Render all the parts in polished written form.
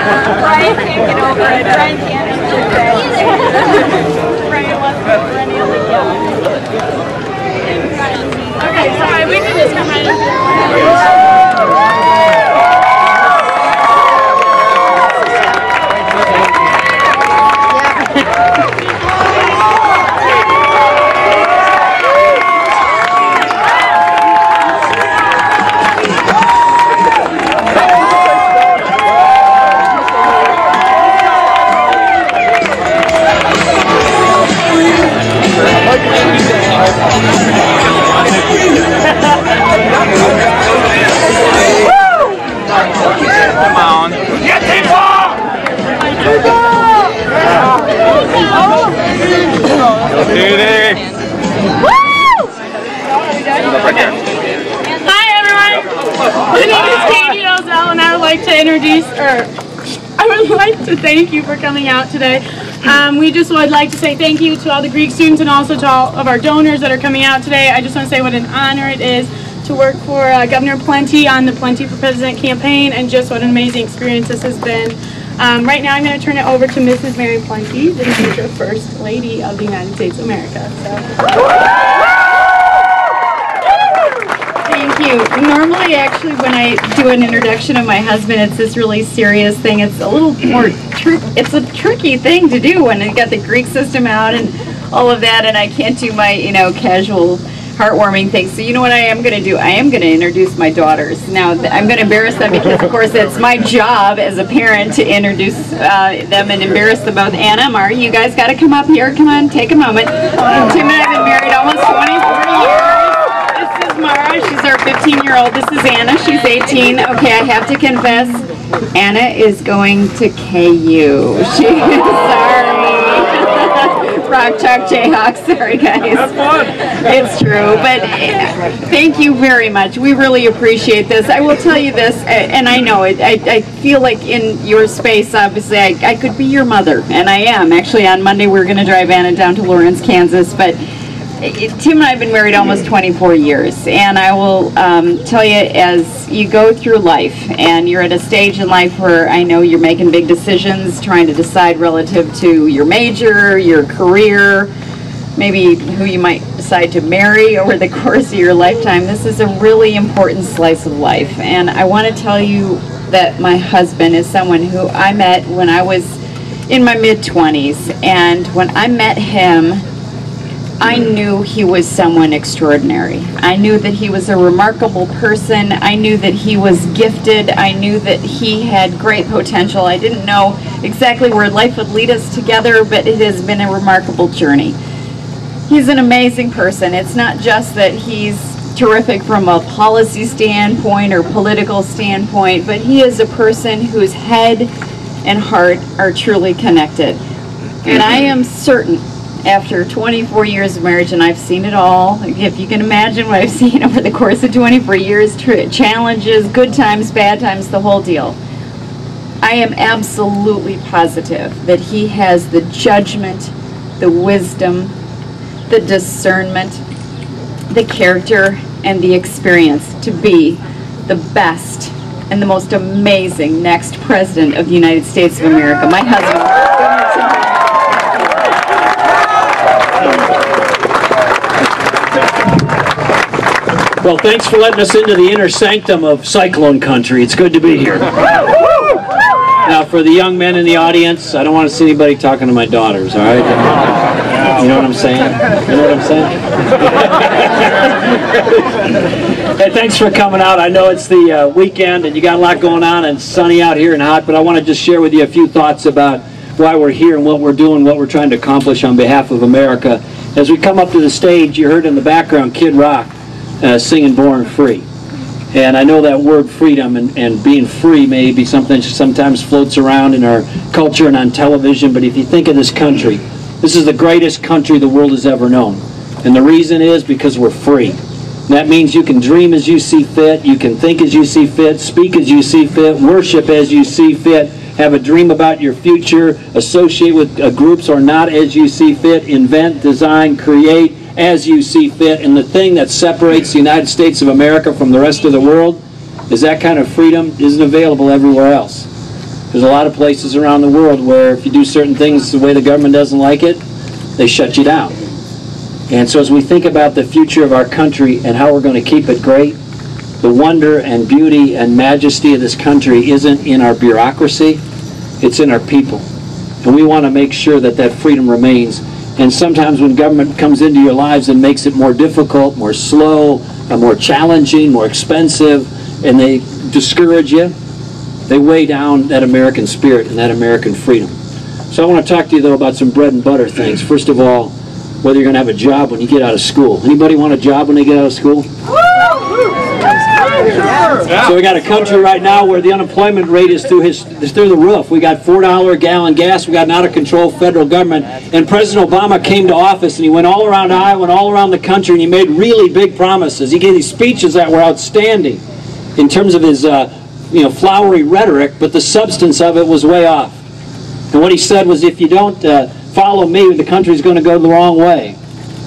Brian can't get over it. Brian can't do that. Brian wants to be perennially young. Okay, sorry, we can just come right in. Come on. Get the ball! Hi everyone! My name is Katie Ozell and I would like to introduce, I would like to thank you for coming out today. We just would like to say thank you to all the Greek students and also to all of our donors that are coming out today. I just want to say what an honor it is to work for Governor Pawlenty on the Pawlenty for President campaign, and just what an amazing experience this has been. Right now I'm going to turn it over to Mrs. Mary Pawlenty, the future First Lady of the United States of America. Thank you. Normally, actually, when I do an introduction of my husband, it's this really serious thing. It's a little more it's a tricky thing to do when I got the Greek system out and all of that, and I can't do my, casual heartwarming things. So you know what I am going to do? I am going to introduce my daughters. Now, I'm going to embarrass them because, of course, it's my job as a parent to introduce them and embarrass them both. Anna, Mari, you guys got to come up here. Come on, take a moment. Tim and I have been married almost 24 years. This is Mara. She's our 15-year-old. This is Anna. She's 18. Okay, I have to confess, Anna is going to KU. She is sorry. Rock Chalk Jayhawks, sorry guys. That's fun. It's true, but thank you very much. We really appreciate this. I will tell you this, and I know it. I feel like in your space, obviously, I could be your mother, and I am. Actually, on Monday we're going to drive Anna down to Lawrence, Kansas, but Tim and I have been married almost 24 years, and I will tell you, as you go through life, and you're at a stage in life where I know you're making big decisions, trying to decide relative to your major, your career, maybe who you might decide to marry over the course of your lifetime. This is a really important slice of life, and I want to tell you that my husband is someone who I met when I was in my mid-20s, and when I met him, I knew he was someone extraordinary. I knew that he was a remarkable person. I knew that he was gifted. I knew that he had great potential. I didn't know exactly where life would lead us together, but it has been a remarkable journey. He's an amazing person. It's not just that he's terrific from a policy standpoint or political standpoint, but he is a person whose head and heart are truly connected. And I am certain, after 24 years of marriage, and I've seen it all, if you can imagine what I've seen over the course of 24 years, challenges, good times, bad times, the whole deal, I am absolutely positive that he has the judgment, the wisdom, the discernment, the character, and the experience to be the best and the most amazing next president of the United States of America. My husband. Well, thanks for letting us into the inner sanctum of Cyclone Country. It's good to be here. Now, for the young men in the audience, I don't want to see anybody talking to my daughters, all right? You know what I'm saying? You know what I'm saying? Hey, thanks for coming out. I know it's the weekend and you got a lot going on and it's sunny out here and hot, but I want to just share with you a few thoughts about why we're here and what we're doing, what we're trying to accomplish on behalf of America. As we come up to the stage, you heard in the background Kid Rock singing Born Free. And I know that word freedom and being free may be something that sometimes floats around in our culture and on television, but if you think of this country, this is the greatest country the world has ever known. And the reason is because we're free. And that means you can dream as you see fit, you can think as you see fit, speak as you see fit, worship as you see fit, have a dream about your future, associate with groups or not as you see fit, invent, design, create as you see fit. And the thing that separates the United States of America from the rest of the world is that kind of freedom isn't available everywhere else. There's a lot of places around the world where if you do certain things the way the government doesn't like it, they shut you down. And so as we think about the future of our country and how we're going to keep it great, the wonder and beauty and majesty of this country isn't in our bureaucracy, it's in our people. And we want to make sure that that freedom remains. And sometimes when government comes into your lives and makes it more difficult, more slow, more challenging, more expensive, and they discourage you, they weigh down that American spirit and that American freedom. So I want to talk to you, though, about some bread and butter things. First of all, whether you're going to have a job when you get out of school. Anybody want a job when they get out of school? So we got a country right now where the unemployment rate is through the roof. We got $4 a gallon gas. We got an out-of-control federal government. And President Obama came to office, and he went all around Iowa and all around the country, and he made really big promises. He gave these speeches that were outstanding in terms of his flowery rhetoric, but the substance of it was way off. And what he said was, if you don't follow me, the country's going to go the wrong way.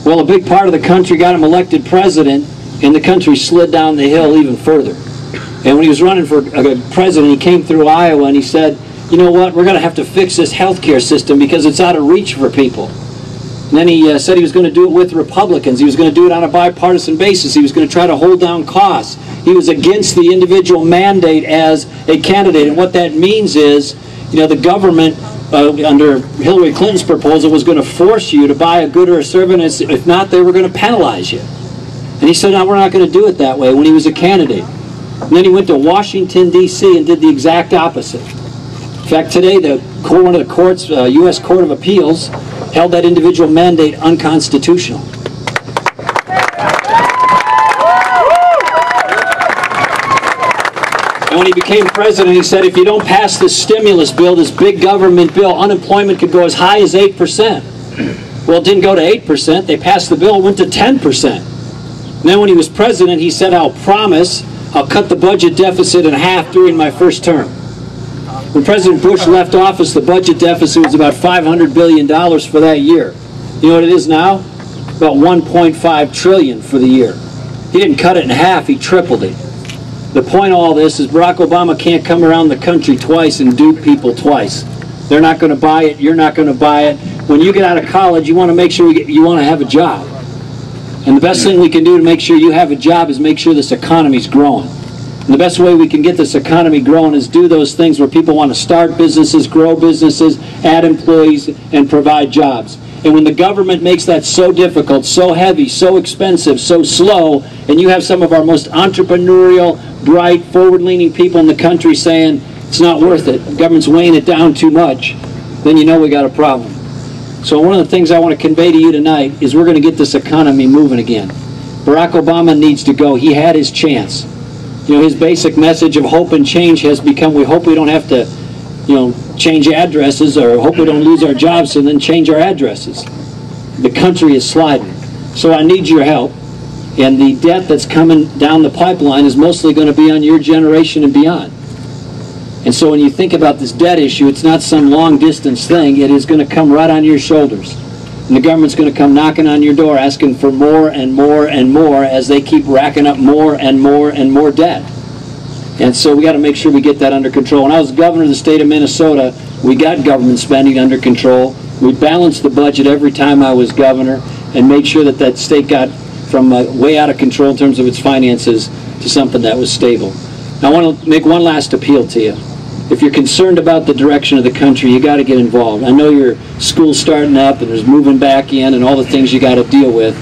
Well, a big part of the country got him elected president, and the country slid down the hill even further. And when he was running for president, he came through Iowa and he said, you know what, we're going to have to fix this health care system because it's out of reach for people. And then he said he was going to do it with Republicans. He was going to do it on a bipartisan basis. He was going to try to hold down costs. He was against the individual mandate as a candidate. And what that means is, the government, under Hillary Clinton's proposal, was going to force you to buy a good or a service. If not, they were going to penalize you. And he said, no, we're not going to do it that way when he was a candidate. And then he went to Washington, D.C. and did the exact opposite. In fact, today, one of the courts, U.S. Court of Appeals, held that individual mandate unconstitutional. And when he became president, he said, if you don't pass this stimulus bill, this big government bill, unemployment could go as high as 8%. Well, it didn't go to 8%. They passed the bill, it went to 10%. And then when he was president, he said, I'll promise I'll cut the budget deficit in half during my first term. When President Bush left office, the budget deficit was about $500 billion for that year. You know what it is now? About $1.5 trillion for the year. He didn't cut it in half, he tripled it. The point of all this is Barack Obama can't come around the country twice and dupe people twice. They're not going to buy it, you're not going to buy it. When you get out of college, you want to make sure you want to have a job. And the best thing we can do to make sure you have a job is make sure this economy's growing. And the best way we can get this economy growing is do those things where people want to start businesses, grow businesses, add employees, and provide jobs. And when the government makes that so difficult, so heavy, so expensive, so slow, and you have some of our most entrepreneurial, bright, forward-leaning people in the country saying it's not worth it, the government's weighing it down too much, then you know we got a problem. So one of the things I want to convey to you tonight is we're going to get this economy moving again. Barack Obama needs to go. He had his chance. His basic message of hope and change has become, we hope we don't have to, change addresses, or hope we don't lose our jobs and then change our addresses. The country is sliding. So I need your help. And the debt that's coming down the pipeline is mostly going to be on your generation and beyond. And so when you think about this debt issue, it's not some long-distance thing. It is going to come right on your shoulders. And the government's going to come knocking on your door asking for more and more and more as they keep racking up more and more and more debt. And so we got to make sure we get that under control. When I was governor of the state of Minnesota, we got government spending under control. We balanced the budget every time I was governor and made sure that that state got from way out of control in terms of its finances to something that was stable. Now, I want to make one last appeal to you. If you're concerned about the direction of the country, you got to get involved. I know your school's starting up and there's moving back in and all the things you got to deal with.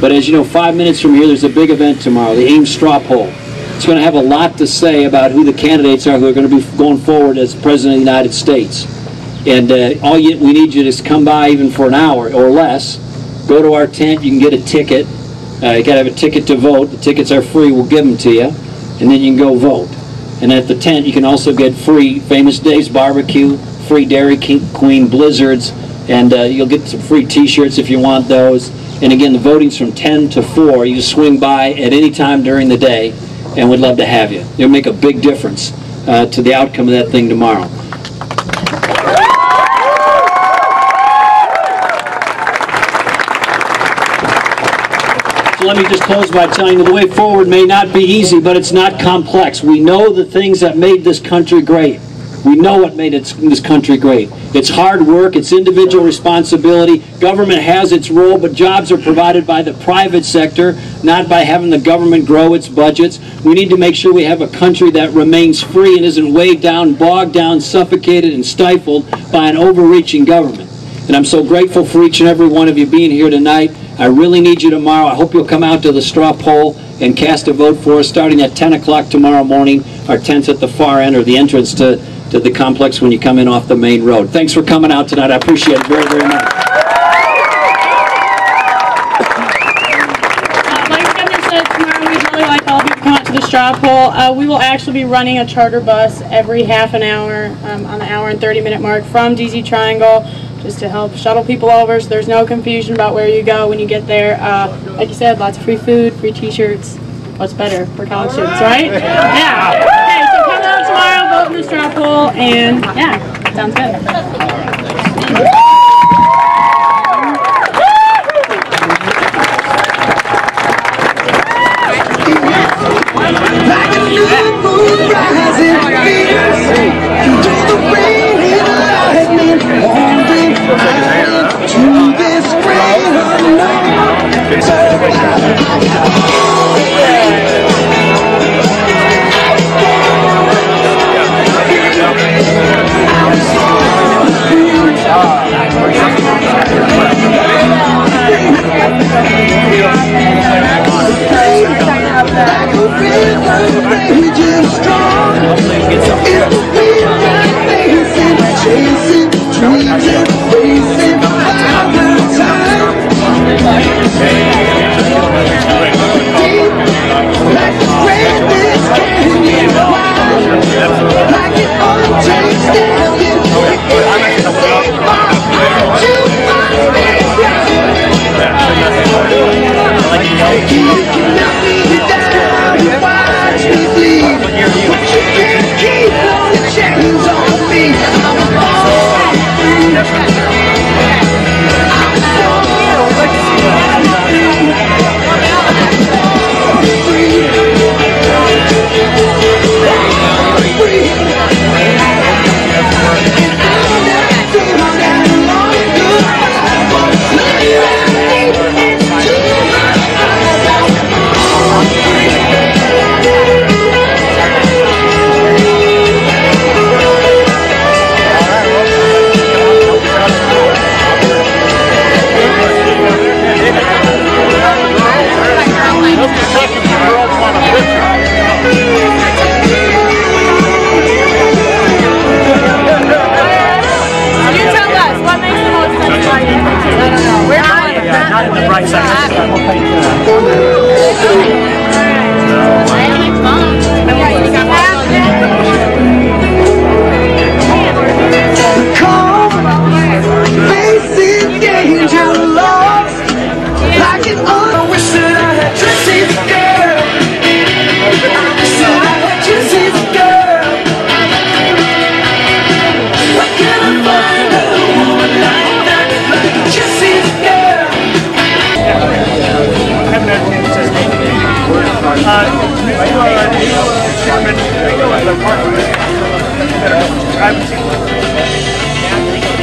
But as you know, 5 minutes from here, there's a big event tomorrow, the Ames straw poll. It's going to have a lot to say about who the candidates are who are going to be going forward as President of the United States. And we need you to come by even for an hour or less. Go to our tent. You can get a ticket. You got to have a ticket to vote. The tickets are free. We'll give them to you. And then you can go vote. And at the tent, you can also get free Famous Dave's barbecue, free Dairy Queen blizzards, and you'll get some free T-shirts if you want those. And again, the voting's from 10 to 4. You just swing by at any time during the day, and we'd love to have you. It'll make a big difference to the outcome of that thing tomorrow. Let me just close by telling you the way forward may not be easy, but it's not complex. We know the things that made this country great. We know what made this country great. It's hard work, it's individual responsibility. Government has its role, but jobs are provided by the private sector, not by having the government grow its budgets. We need to make sure we have a country that remains free and isn't weighed down, bogged down, suffocated, and stifled by an overreaching government. And I'm so grateful for each and every one of you being here tonight. I really need you tomorrow. I hope you'll come out to the straw poll and cast a vote for us starting at 10 o'clock tomorrow morning. Our tent's at the far end, or the entrance to the complex when you come in off the main road. Thanks for coming out tonight. I appreciate it very, very much. Like Governor said, tomorrow we'd really like all of you to come out to the straw poll. We will actually be running a charter bus every half an hour on the hour and 30-minute mark from DZ Triangle, just to help shuttle people over so there's no confusion about where you go when you get there. Like you said, lots of free food, free t-shirts. What's better for college students, right? Yeah. Okay, so come out tomorrow, vote in the straw poll, and yeah, sounds good.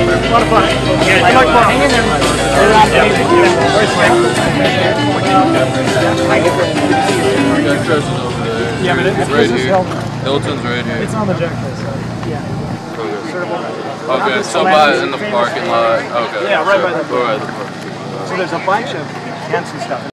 A lot of fun. Yeah, I like fun. Hang in there. Yeah, but it's right here. Hilton's right here. It's on the checklist. Yeah. Okay, so by in the parking lot. Okay. Yeah, right by the parking lot. So there's a bunch of fancy stuff.